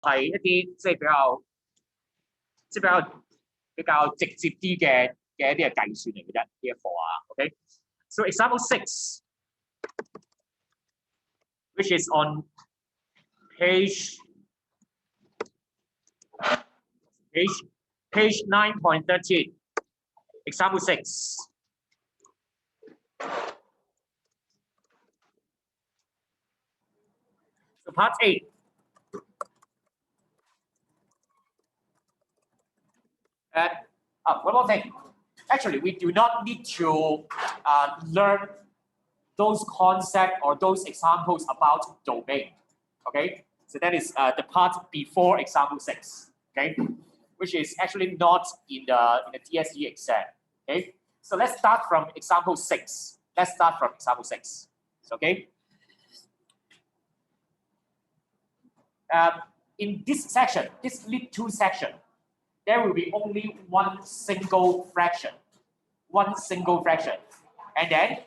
係一啲即係比較直接啲嘅一啲嘅計算嚟嘅啫，呢一課啊。OK， so example 6, which is on page 9.13. Example 6. So part 8. And one more thing. Actually, we do not need to learn those concepts or those examples about domain. Okay, so that is the part before example 6. Okay, which is actually not in the DSE exam. Okay, so let's start from example 6. Let's start from example 6. Okay. In this section, this lead 2 section, there will be only one single fraction. And then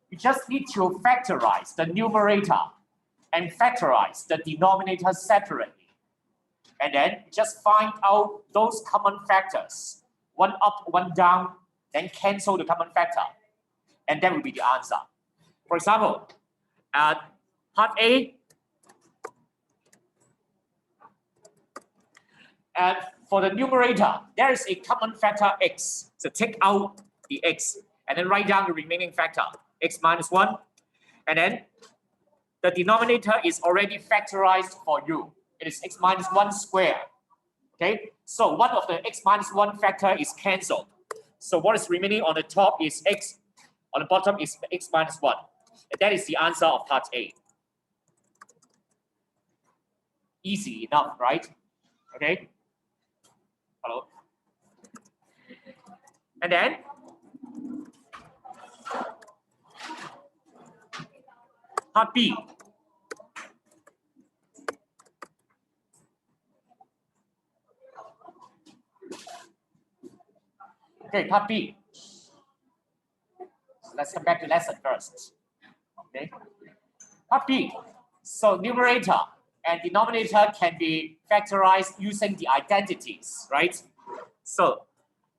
you just need to factorize the numerator and factorize the denominator separately. And then just find out those common factors. One up, one down, then cancel the common factor. And that will be the answer. For example, part A, and for the numerator, there is a common factor x. So take out the x and then write down the remaining factor, x minus 1. And then the denominator is already factorized for you. It is x minus 1 squared. Okay, so one of the x minus 1 factor is cancelled. So what is remaining on the top is x, on the bottom is x minus 1. And that is the answer of part A. Easy enough, right? Okay. Hello. And then part B. Okay, part B. So let's come back to lesson first. Okay. Part B. So numerator and denominator can be factorized using the identities, right? So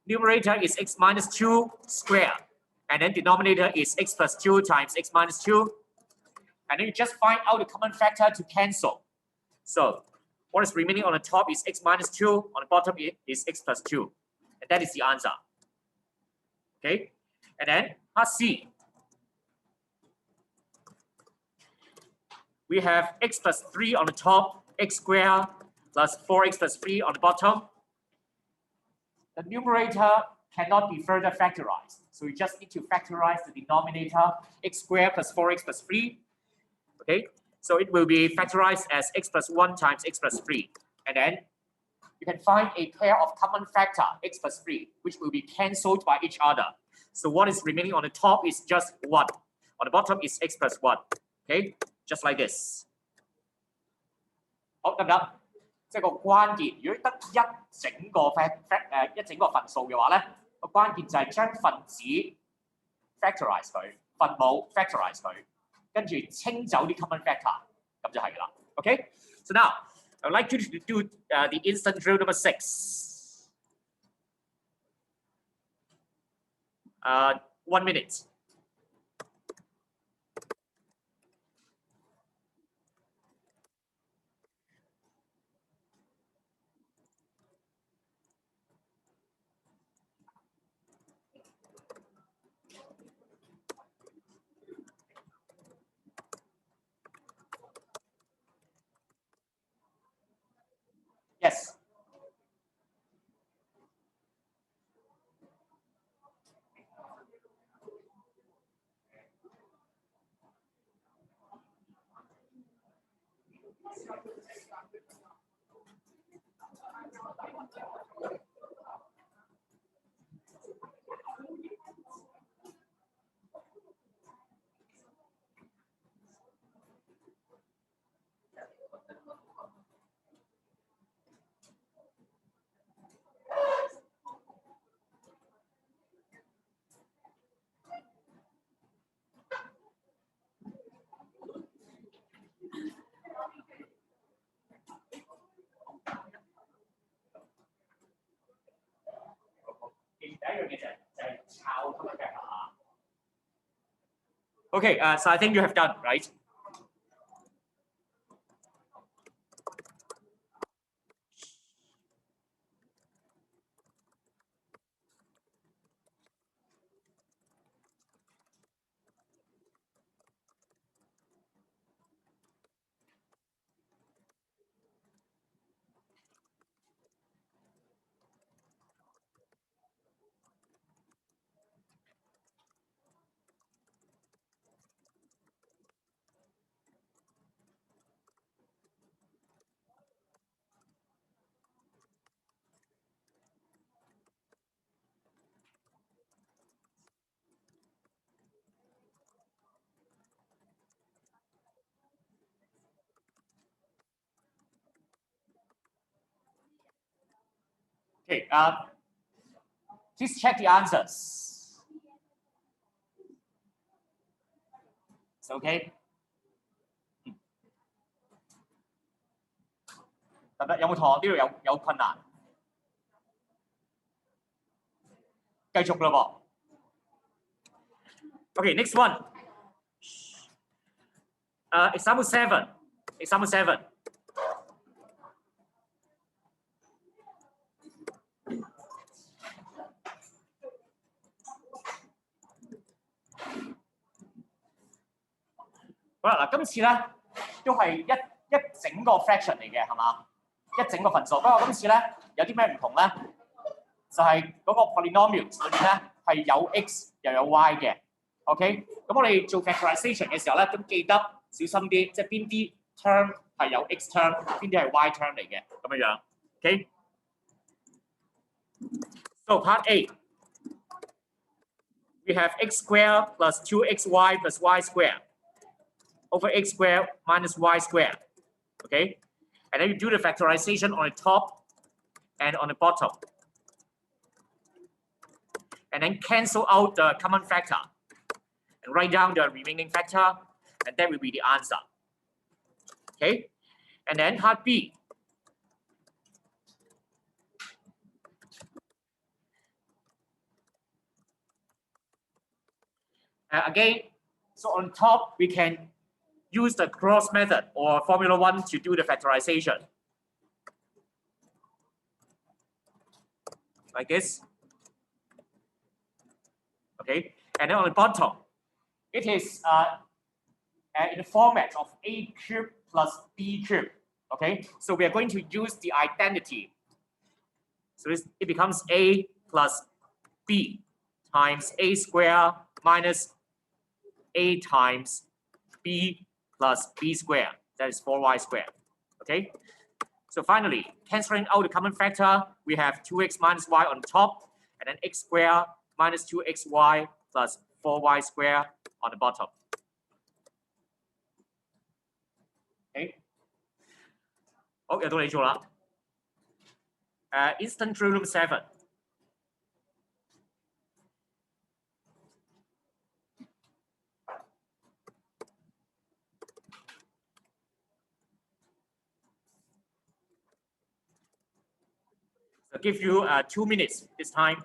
numerator is x minus 2 squared, and then denominator is x plus 2 times x minus 2. And then you just find out the common factor to cancel. So what is remaining on the top is x minus 2, on the bottom is x plus 2. And that is the answer. Okay, and then part C. We have x plus 3 on the top, x squared plus 4x plus 3 on the bottom. The numerator cannot be further factorized. So you just need to factorize the denominator, x squared plus 4x plus 3. Okay, so it will be factorized as x plus 1 times x plus 3. And then you can find a pair of common factor, x plus 3, which will be cancelled by each other. So what is remaining on the top is just 1. On the bottom is x plus 1. Okay, just like this. 好，得唔得？即係個關鍵，如果得一整個一整個份數嘅話咧，個關鍵就係將分子 factorize 佢，分母 factorize 佢，跟住清走啲 common factor， 咁就係㗎啦。Okay, so now I would like you to do the instant drill number 6. 1 minute. Yes. 樣嘢就係抄 common factor 啊。Okay, so I think you have done, right? Okay, please check the answers. It's okay. 得唔得？有冇同學呢度有困難？繼續啦噃。Okay, next one. Example 7. Example 7.好啦，嗱，今次咧都係一整個 fraction 嚟嘅，係嘛？一整個份數。不過今次咧有啲咩唔同咧？就係嗰個 polynomials 裏面咧係有 x 又有 y 嘅。OK， 咁我哋做 factorization 嘅時候咧，咁記得小心啲，即係邊啲 term 係有 x term，邊啲係 y term 嚟嘅，咁樣樣。OK。So part A, we have x squared plus 2xy plus y squared over x squared minus y squared. Okay, and then you do the factorization on the top and on the bottom. And then cancel out the common factor and write down the remaining factor, and that will be the answer. Okay, and then part B. Again, so on top we can use the cross method or formula 1 to do the factorization. Like this. Okay, and then on the bottom, it is in the format of a cubed plus b cubed. Okay, so we are going to use the identity. So it becomes a plus b times a squared minus a times b plus b squared. That is 4y squared. Okay, so finally, cancelling out the common factor, we have 2x minus y on top, and then x squared minus 2xy plus 4y squared on the bottom. Okay. 好，又到你做啦。Instant Theorem 7. So give you 2 minutes this time.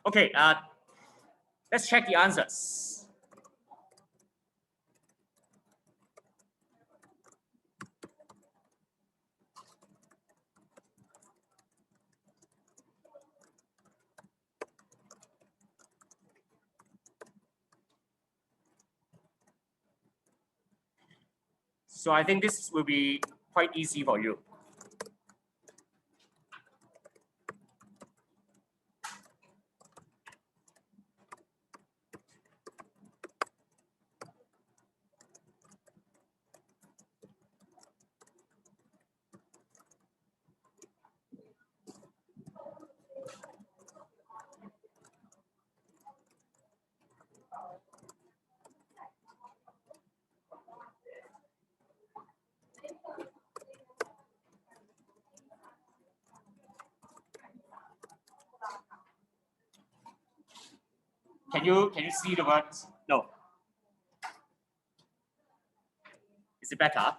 Okay, let's check the answers. So I think this will be quite easy for you. Can you see the words? No. Is it better?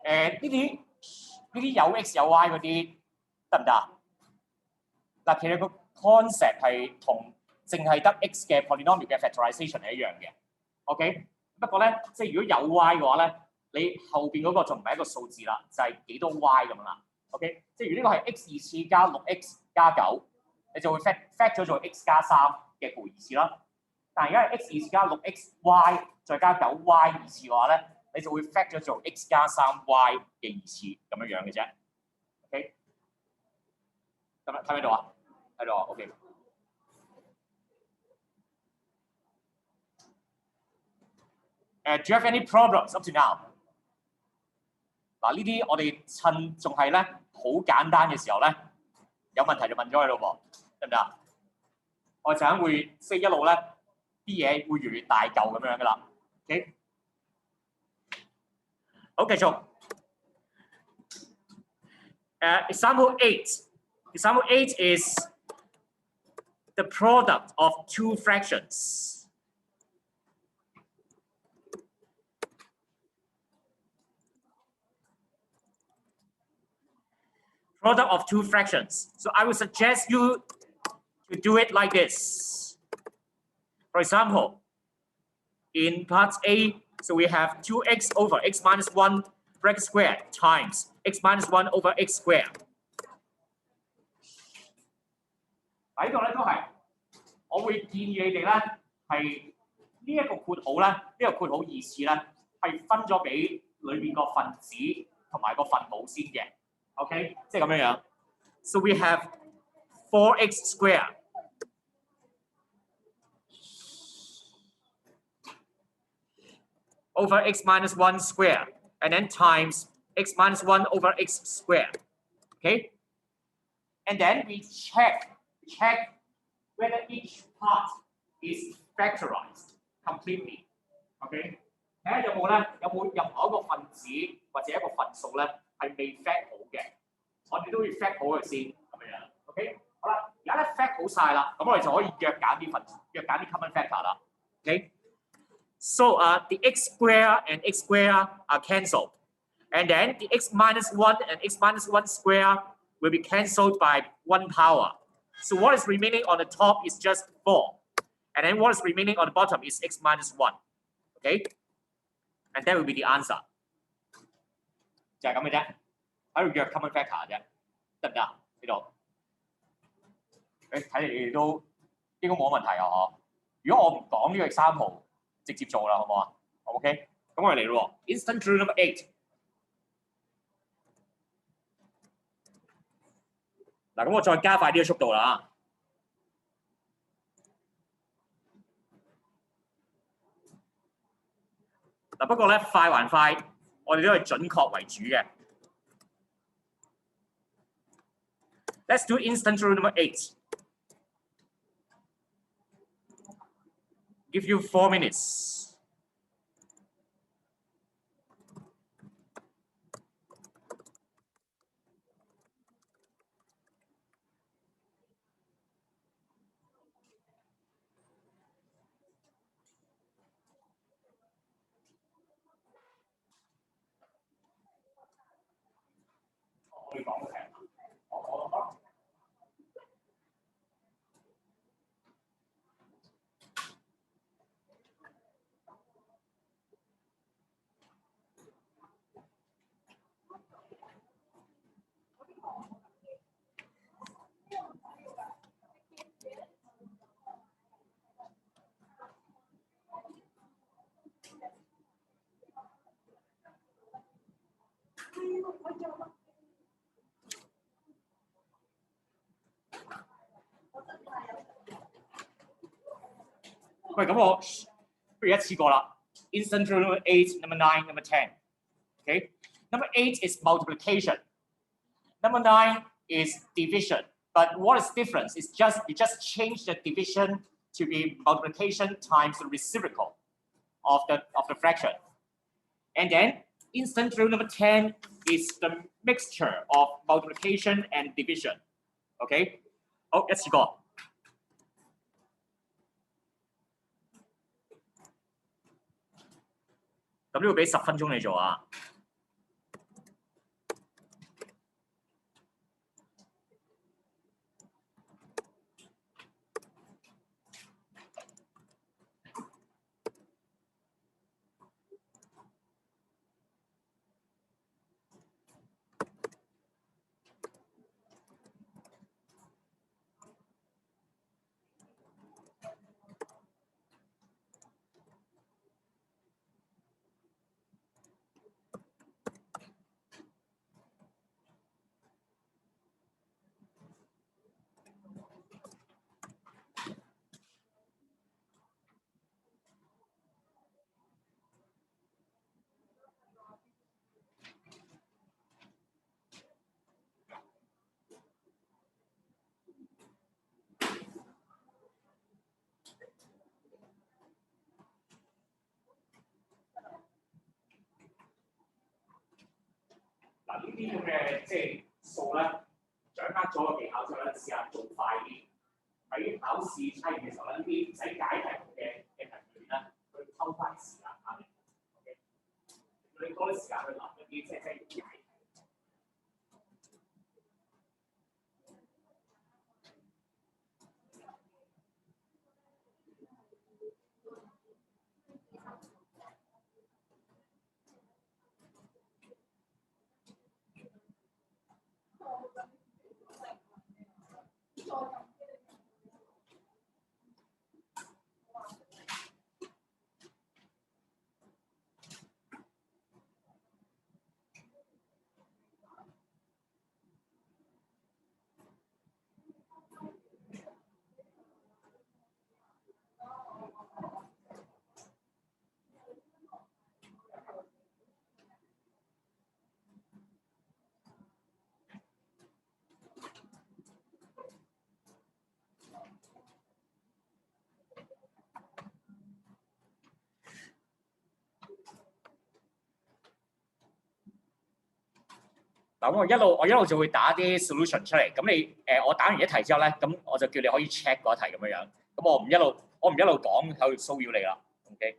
And 呢啲有 x 有 y 嗰啲得唔得啊？嗱，其實個 concept 係同淨係得 x 嘅 polynomial 嘅 factorization 係一樣嘅。OK， 不過咧，即係如果有 y 嘅話咧，你後邊嗰個就唔係一個數字啦，就係幾多 y 咁樣啦。OK， 即係如果呢個係 x 二次加6x 加9，你就會 fact 咗做 x 加3嘅負二次啦。但係而家係 x 二次加6xy 再加9y 二次嘅話咧，你就會 fact 咗做 x 加3y 嘅二次咁樣嘅啫。OK， 咁睇唔睇到啊？睇到啊 ，OK。Do you have any problems up to now？ 嗱，呢啲我哋趁仲係咧好簡單嘅時候咧，有問題就問咗佢咯喎，得唔得啊？我陣間會即係一路咧啲嘢會越嚟越大嚿咁樣噶啦。OK， 好，繼續。Example 8. Example 8 is the product of two fractions. Product of two fractions. So I would suggest you to do it like this. For example, in part A, so we have 2x over x minus 1 bracket squared times x minus 1 over x squared. 喺度咧都係，我會建議你哋咧係呢一個括號咧，呢個括號二次咧係分咗俾裏邊個分子同埋個分母先嘅。OK， 即係咁樣樣。So we have 4x squared over x minus 1 squared, and then times x minus 1 over x squared. Okay? And then we check whether each part is factorized completely. Okay? 睇下有冇任何一個分子或者一個分數咧係未 fact 好嘅，我哋都要 fact 好佢先咁樣。OK？ 好啦，而家咧 fact 好晒啦，咁我哋就可以約揀啲 common factor 啦。OK？ So the x square and x square are cancelled. And then the x minus 1 and x minus 1 square will be cancelled by 1 power. So what is remaining on the top is just 4. And then what is remaining on the bottom is x minus 1. Okay? And that will be the answer. 就係咁嘅啫，喺度約 common factor 啫，得唔得？呢度？睇嚟你哋都應該冇問題啊！嗬。如果我唔講呢個example，直接做啦，好唔好啊 ？OK， 咁我哋嚟咯 ，instant rule number 8。嗱，咁我再加快啲嘅速度啦。嗱，不過咧快還快，我哋都係準確為主嘅。Let's do instant rule number 8. Give you 4 minutes. 喂，咁我不如一次過啦。Instant rule number 8, number 9, number 10. Okay. Number 8 is multiplication. Number 9 is division. But what is difference? It's just you just change the division to be multiplication times the reciprocal of the fraction. And then instant rule number 10 is the mixture of multiplication and division. Okay? 好，一次過。咁呢會俾10分鐘你做啊。嗱，呢啲咁嘅即係數咧，掌握咗個技巧之後咧，試下做快啲。喺考試測驗嘅時候咧，呢啲唔使解題目嘅題目裏邊咧，去偷翻時間翻嚟。OK， 你多啲時間去諗一啲即係解題。嗱，我一路就會打啲 solution 出嚟。咁你我打完一題之後咧，咁我就叫你可以 check 嗰一題咁樣樣。咁我唔一路講喺度騷擾你啦。OK。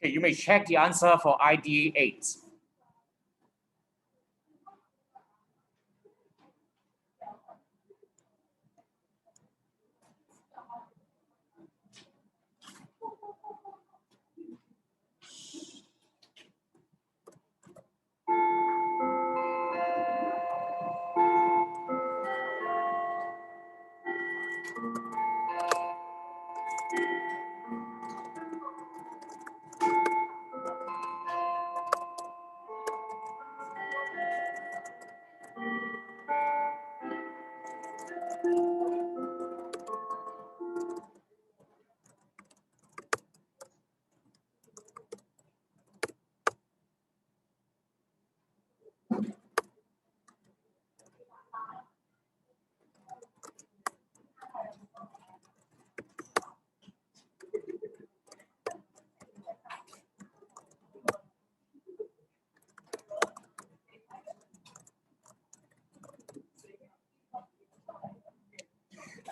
Okay, you may check the answer for ID 8.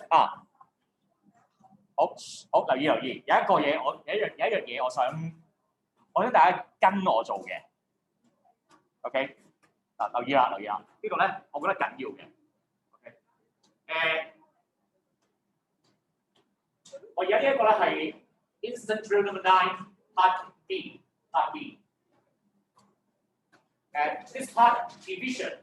啊，好，留意，有一樣嘢，我想大家跟我做嘅 ，OK？ 嗱，留意啦，呢個咧，我覺得緊要嘅 ，OK？ 我而家呢一個咧係 Instant Drill Number 9 Part B。And this part division,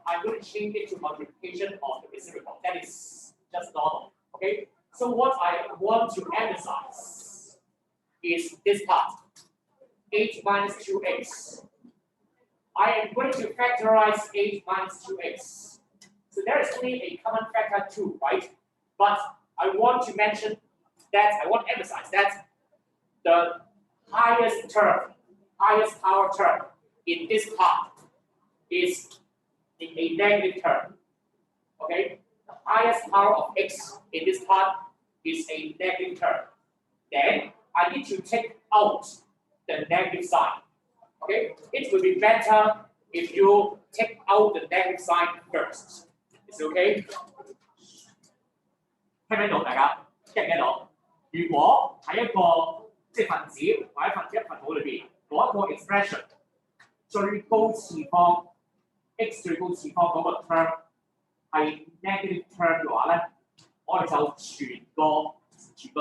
I'm going to change it to multiplication of the reciprocal. That is just normal. Okay. So what I want to emphasize is this part, 8 minus 2x. I am going to factorize 8 minus 2x. So there is only a common factor 2, right? But I want to mention that, I want to emphasize that the highest power term in this part is in a negative term. Okay? The highest power of x in this part is a negative term. Then I need to take out the negative sign. Okay? It will be better if you take out the negative sign first. Is it okay? 聽唔聽到大家？聽唔聽到？如果喺一個即係分子或者分母裏邊嗰一個 expression 最高次方 x 最高次方嗰個 term 係 negative term 嘅話咧，我哋就全個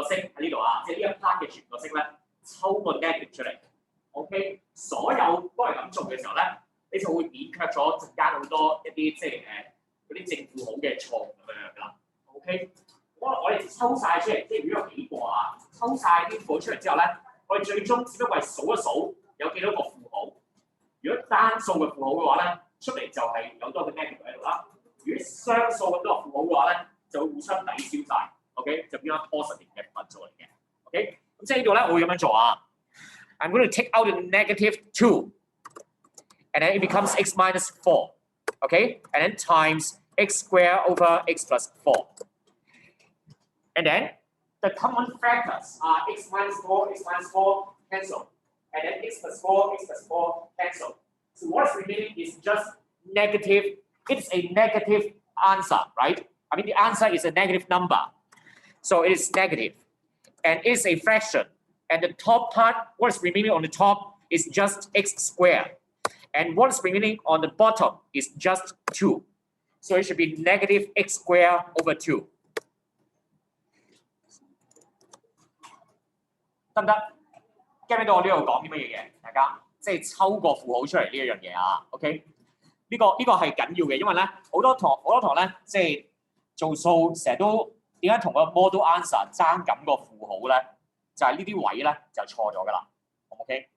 式喺呢度啊，即係呢一 part 嘅全個式咧，抽個 negative 出嚟。OK， 所有都係咁做嘅時候咧，你就會免卻咗陣間好多一啲即係嗰啲正負號嘅錯誤咁樣㗎啦。OK。我哋抽晒出嚟，即係如果有幾個啊，抽晒啲符號出嚟之後咧，我哋最終只不過係數一數有幾多個符號。如果單數嘅符號嘅話咧，出嚟就係有多個 negative 喺度啦。如果雙數咁多符號嘅話咧，就會互相抵消晒 ，OK 就變咗 positive 嘅分數嚟嘅 ，OK 咁即係呢度咧，我會咁樣做啊。I'm going to take out the negative 2, and then it becomes x minus 4, okay, and then times x squared over x plus 4. And then the common factors are x minus 4 cancel. And then x plus 4 cancel. So what's remaining is just negative. It's a negative answer, right? I mean, the answer is a negative number. So it is negative. And it's a fraction. And the top part, what's remaining on the top is just x squared. And what's remaining on the bottom is just 2. So it should be negative x squared over 2. 得唔得？記唔記到我呢度講啲乜嘢嘅？大家即係抽個符號出嚟呢一樣嘢啊。OK， 呢個係緊要嘅，因為咧好多堂咧即係做數成日都點解同個 model answer 爭緊個符號咧？就係呢啲位咧就錯咗㗎啦。OK。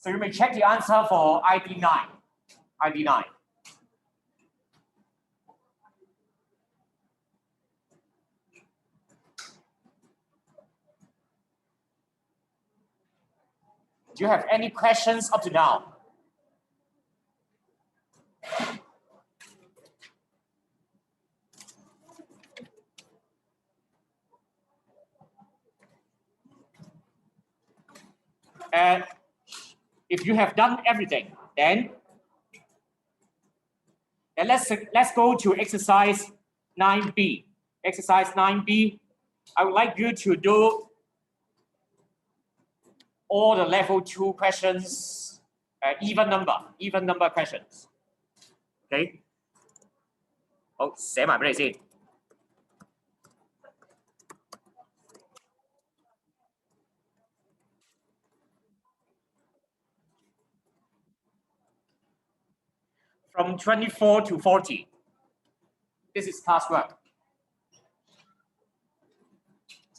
So you may check the answer for ID 9. 99. Do you have any questions up to now? And if you have done everything, then let's go to exercise 9B. Exercise 9B, I would like you to do all the level 2 questions, even number questions. Okay. 好，寫埋俾你先。From 24 to 40. This is classwork.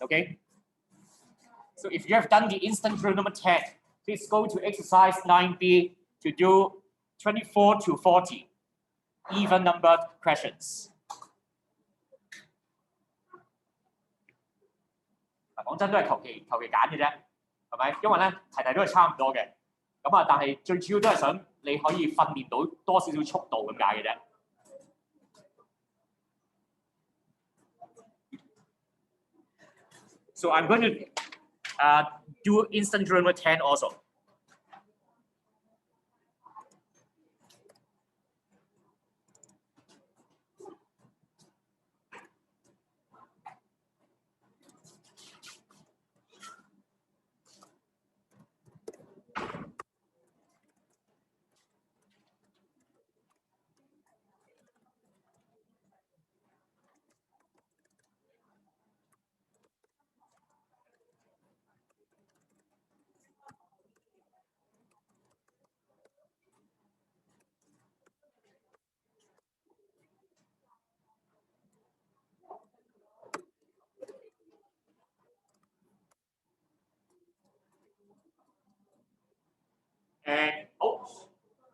Okay. So if you have done the instant drill number 10, please go to exercise 9B to do 24 to 40 even numbered questions. 講真都係求其揀嘅啫，係咪？因為咧題都係差唔多嘅，咁啊，但係最主要都係想你可以訓練到多少少速度咁解嘅啫。So I'm going to do instant drill number 10 also.好，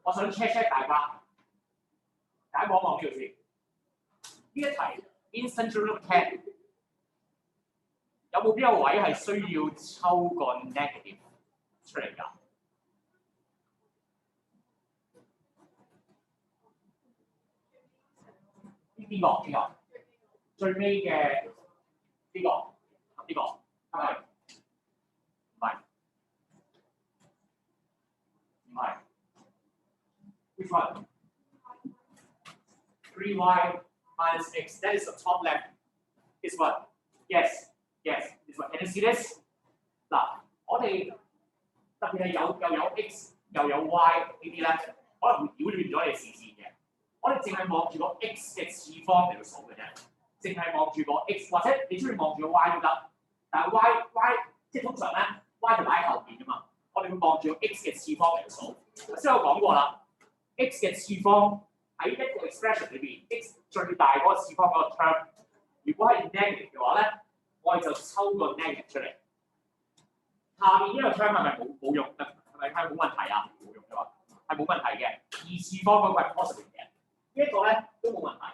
我想 check 大家望呢度先。呢一題 instant drill number 10有冇邊個位係需要抽個 negative 出嚟㗎？邊個？最尾嘅呢個係咪？唔係。Which one? 3y minus x. That is the top left. This one. Yes. This one. Can you see this? 嗱，我哋特別係又有 x 又有 y 呢啲咧，可能會擾亂咗你視線嘅。我哋淨係望住個 x 嘅次方嚟到數嘅啫，淨係望住個 x， 或者你中意望住個 y 都得。但係 y 即係通常咧 y 就擺喺後邊㗎嘛，我哋會望住個 x 嘅次方嚟到數。頭先我講過啦 ，x 嘅次方喺一個 expression 裏邊 ，x 最大嗰個次方嗰個 term， 如果係 negative 嘅話咧，我哋就抽個 negative 出嚟。下面呢個 term 係咪冇用？係咪冇問題啊？冇用嘅話係冇問題嘅。二次方嗰個係 positive 嘅，呢一個咧都冇問題。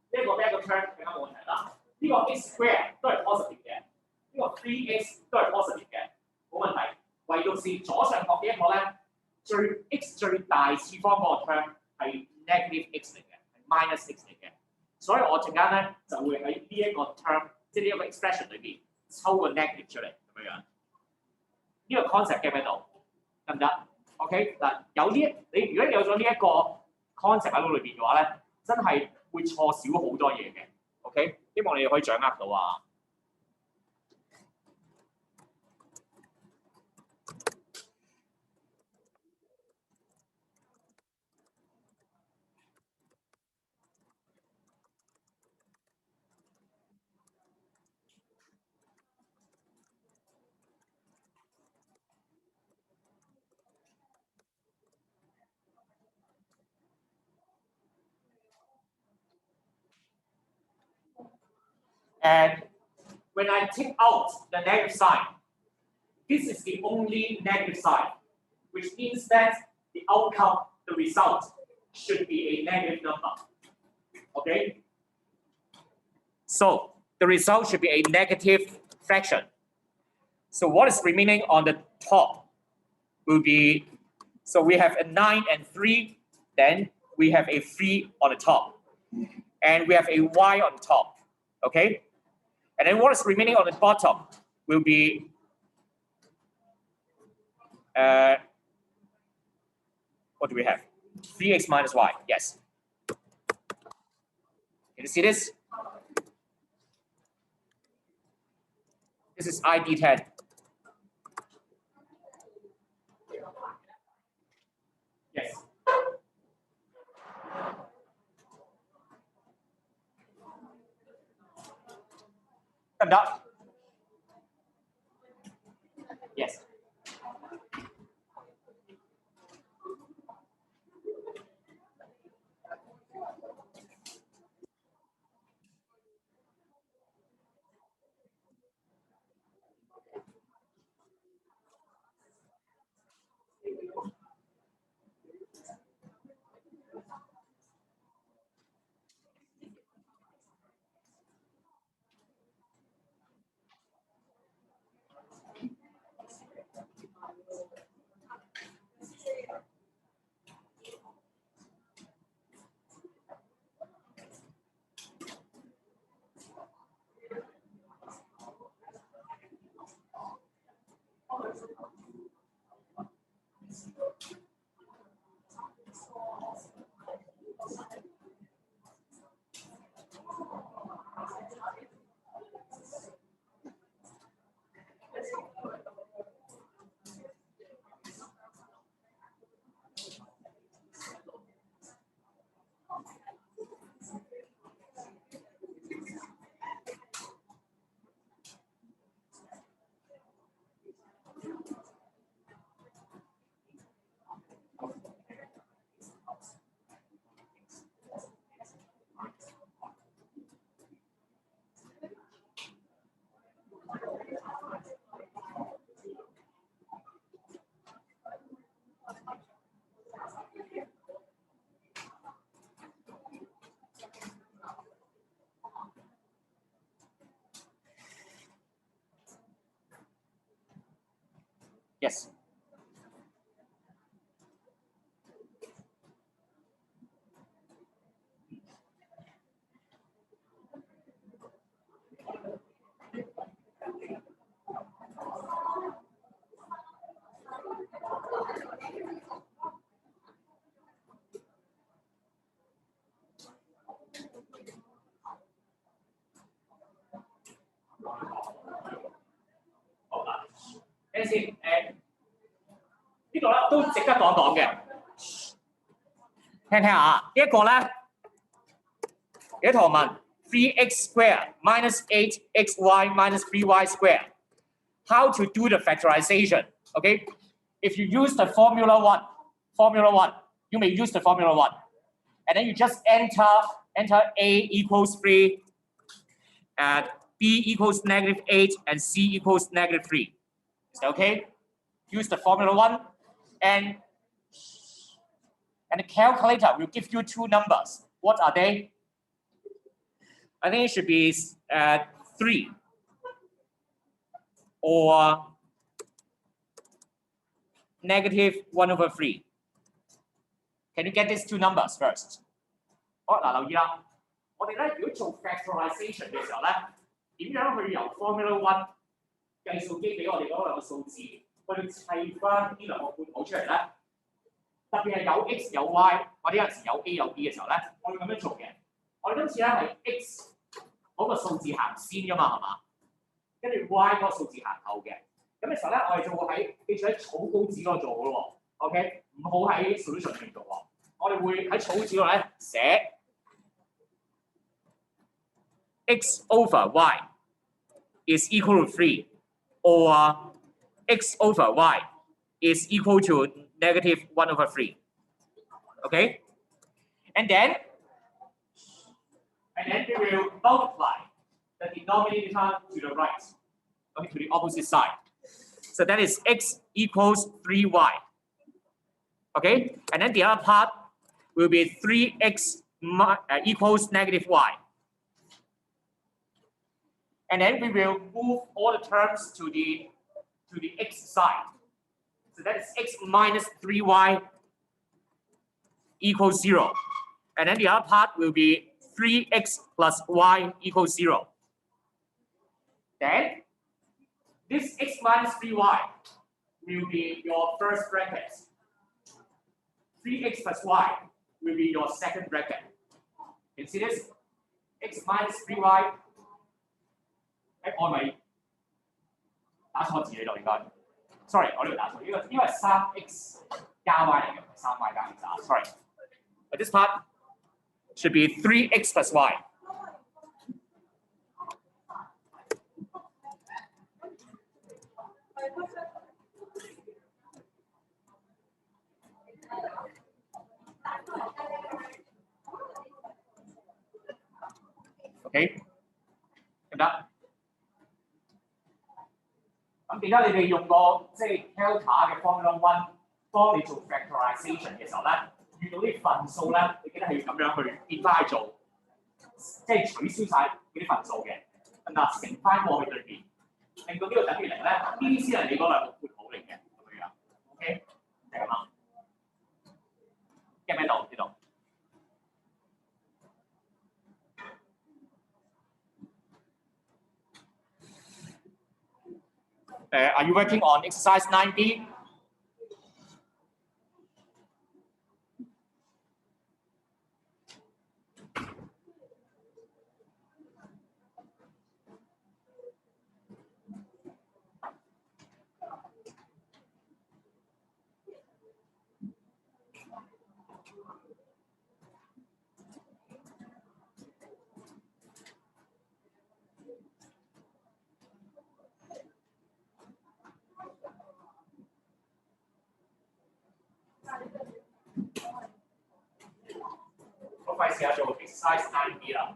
呢一個呢一個 term 更加冇問題啦。呢個 x square 都係 positive 嘅，呢個 3x 都係 positive 嘅，冇問題。唯獨是左上角嘅一個咧，x 最大次方嗰個 term 係 negative x 嚟嘅，係 minus x 嚟嘅。所以我陣間咧就會喺呢一個 term， 即係呢一個 expression 裏邊抽個 negative 出嚟咁樣樣。呢個 concept get 喺度得唔得 ？OK 嗱，有呢你如果有咗呢一個 concept 喺腦裏邊嘅話咧，真係會錯少好多嘢嘅。OK， 希望你哋可以掌握到啊。And when I take out the negative sign, this is the only negative sign, which means that the outcome, the result, should be a negative number. Okay? So the result should be a negative fraction. So what is remaining on the top will be, so we have a 9 and 3, then we have a 3 on the top. And we have a y on top. Okay? And then what is remaining on the bottom will be what do we have? 3x minus y. Yes. Can you see this? This is ID10. Yes. Conduct. Yes. Yes.睇先，呢度咧都值得講講嘅。聽聽下，呢一個咧，有同學問 3x square minus 8xy minus 3y square. How to do the factorization? Okay, if you use the formula one, you may use the formula one, and then you just enter a equals 3, b equals -8, and c equals -3. Is that okay? Use the formula one, and the calculator will give you two numbers. What are they? I think it should be 3 or -1/3. Can you get these two numbers first? 好，嗱，留意啦，我哋咧如果做 factorization 嘅時候咧，點樣去由 formula one 計數機俾我哋嗰兩個數字，去砌翻呢兩個半號出嚟咧？特別係有 x 有 y， 或者有陣時有 a 有 b 嘅時候咧，我哋咁樣做嘅。我哋今次咧係 x 嗰個數字行先㗎嘛，係嘛？跟住 y 嗰個數字行後嘅。咁嘅時候咧，我哋就會記住喺草稿紙嗰度做嘅喎。OK， 唔好喺 solution 裏面做喎。我哋會喺草稿紙度咧寫 x over y is equal to 3 or x over y is equal to -1/3. Okay? And then we will multiply the denominator to the right, okay, to the opposite side. So that is x equals 3y. Okay? And then the other part, will be 3x equals negative y. And then we will move all the terms to the x side. So that is x minus 3y equals 0. And then the other part will be 3x plus y equals 0. Then this x minus 3y will be your first bracket. 3x plus y will be your second bracket. You can see this? X minus 3y。我咪打錯字喺度應該。Sorry， 我呢度打錯，因為3x 加 y 嚟嘅，唔係3y 加 x 啊。Sorry。But this part should be 3x plus y. OK， 得唔得？咁記得你哋用過即係 Calca 嘅 Formula One， 當你做 factorization 嘅時候咧，遇到啲分數咧，你記得係要咁樣去變翻去做，即係取消晒嗰啲分數嘅，嗱乘翻過去對面，令到呢個等於零咧，呢啲先係你嗰兩個括號嚟嘅咁樣。OK， 就係咁啦。get 唔 get 到呢度？ Are you working on exercise 9B?快試下做 exercise 9B 啦。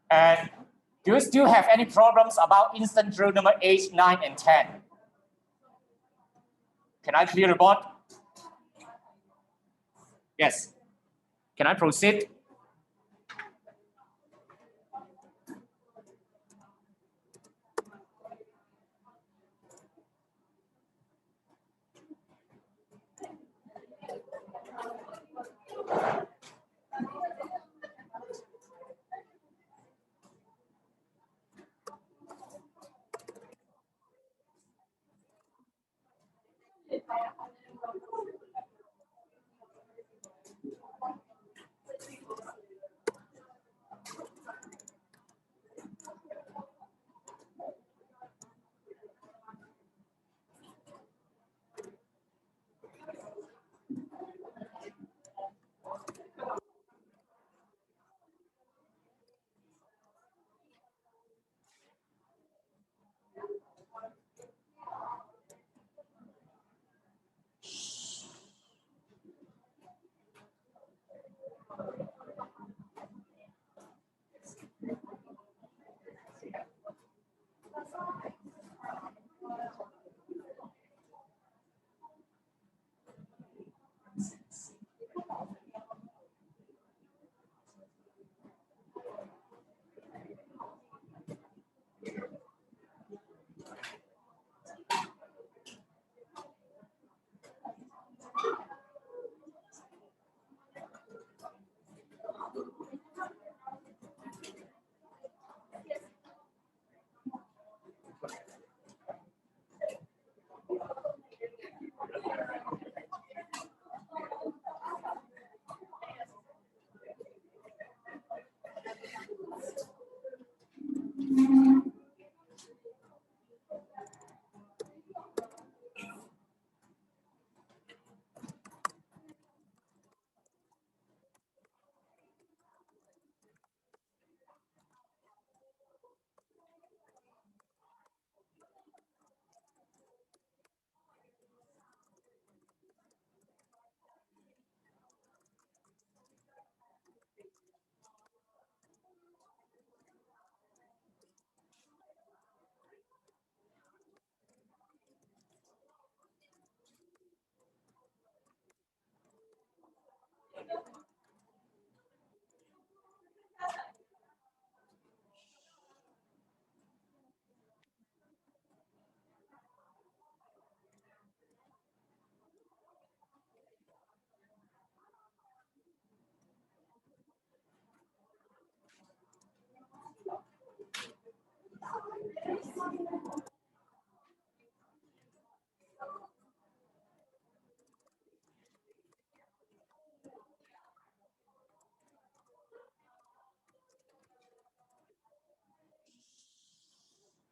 And do you still have any problems about instant drill number 8, 9, and 10? Can I clear the board? Yes. Can I proceed?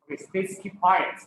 Please keep quiet.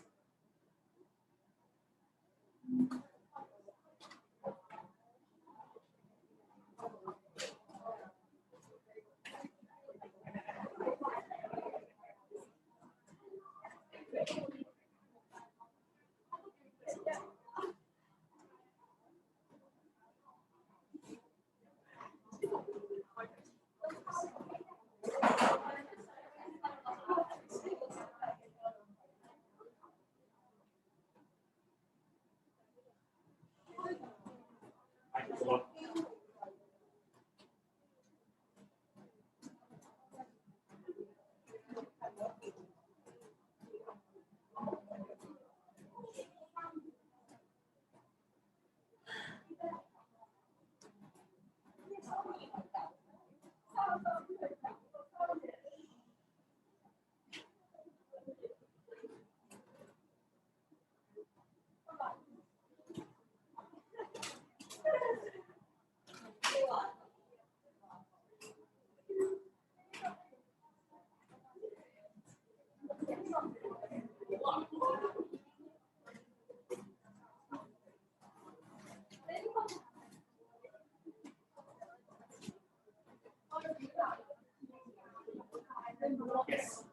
Yes.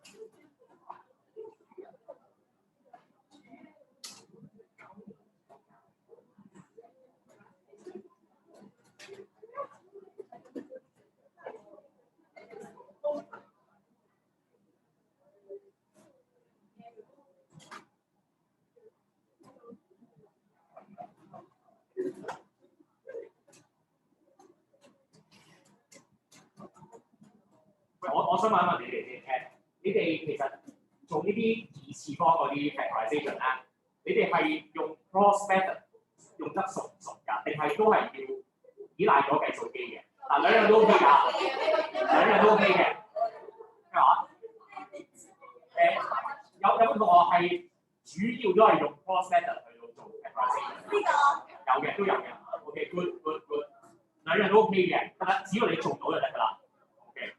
我想問一問你哋誒，你哋其實做呢啲二次方嗰啲 factorization 咧，你哋係用 cross method 用得熟唔熟㗎？定係都係要依賴咗計數機嘅？嗱，兩樣都 OK 㗎，兩樣都 OK 嘅。咩話？有冇同學係主要都係用 cross method 去到做 factorization？有嘅，都有嘅。OK，good，兩樣都 OK 嘅，得啦，只要你做到就得㗎啦。OK。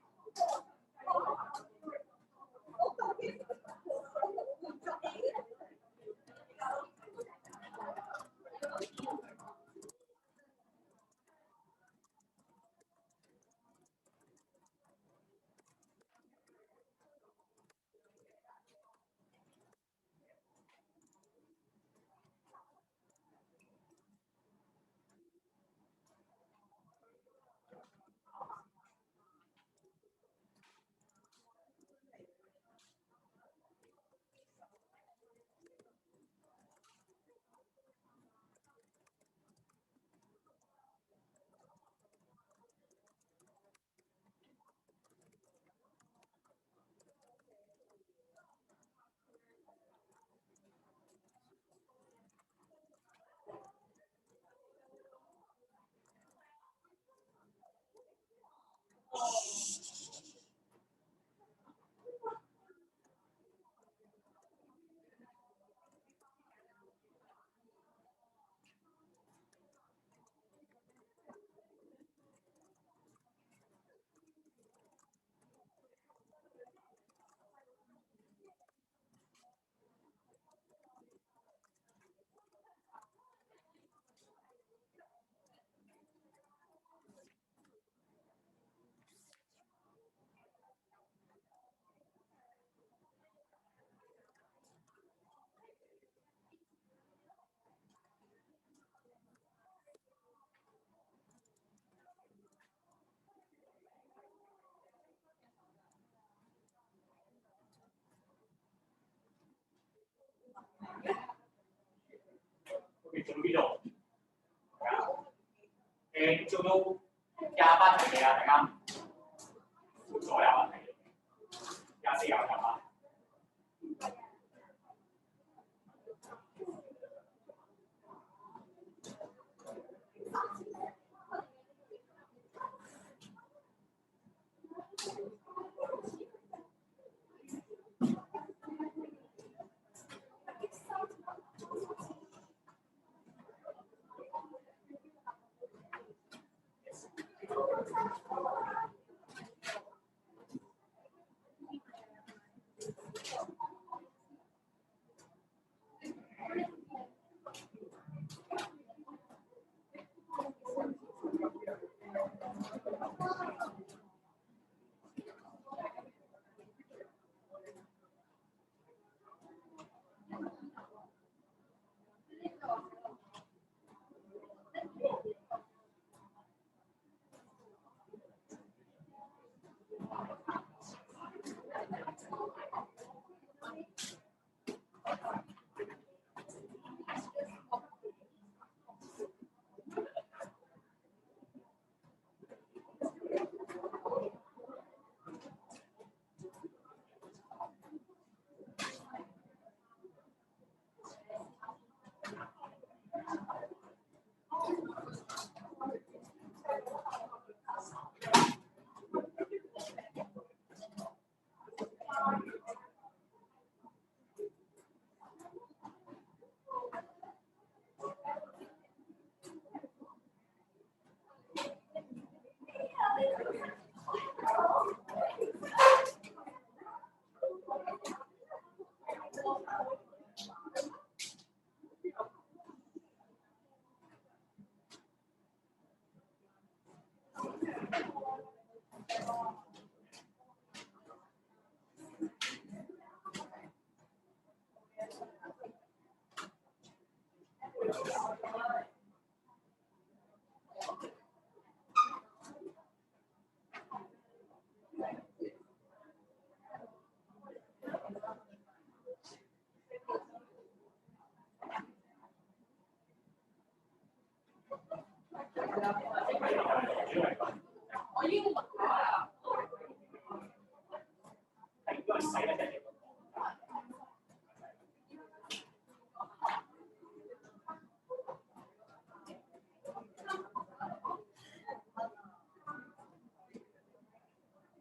做到邊度？做到廿八題未啊？大家做咗廿八題，24有入啊？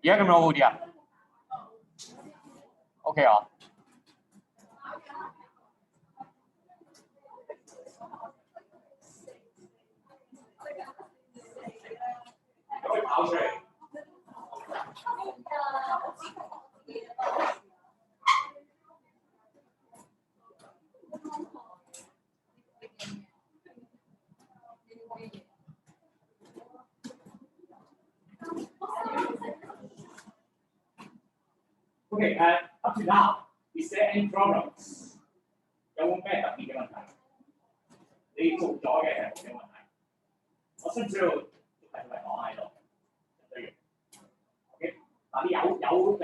而家咁樣好啲啊 ？OK 啊。跑出嚟。Okay, up to now, is there any problems? 有冇咩特別嘅問題？你做咗嘅係冇嘅問題。我需唔需要提出嚟講喺度？唔需要。OK， 嗱，你有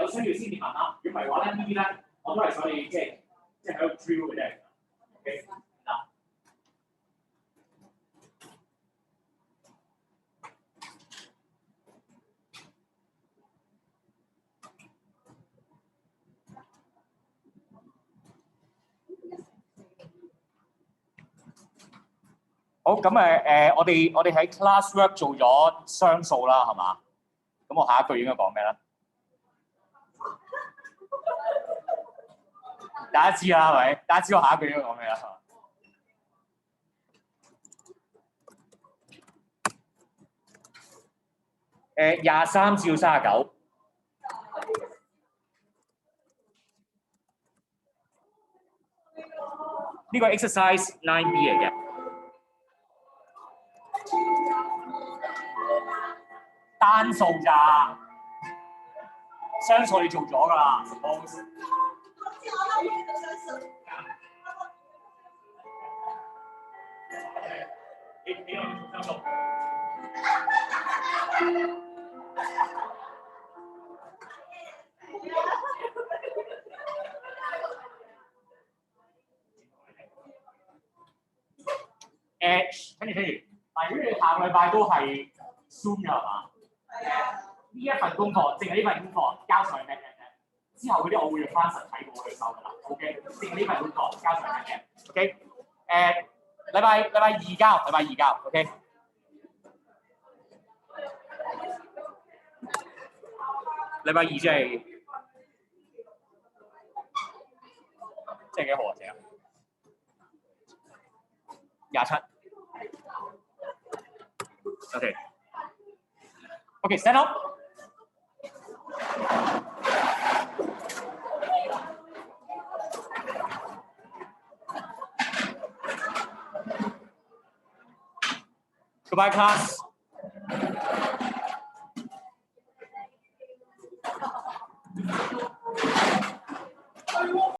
需要先至問啦。如果唔係話咧，呢啲咧我都係想你即係喺度 drill 嘅啫。OK， 嗱。好，咁我哋喺 classwork 做咗雙數啦，係嘛？咁我下一句應該講咩咧？大家知啦，係咪？大家知我下一句應該講咩啦？23至39。呢個 exercise 9B 嚟嘅。單數咋，雙數你做咗㗎啦 ，suppose。你又做雙數。跟住，嗱，如果你下個禮拜都係 Zoom 㗎係嘛？係啊。呢一份功課，淨係呢份功課交上去咩嘅？之後嗰啲我會用翻實體簿去收㗎啦。OK， 淨係呢份功課交上去嘅。OK， 禮拜二交。OK。禮拜二即係幾號啊？姐？27。OK， stand up。Goodbye, class.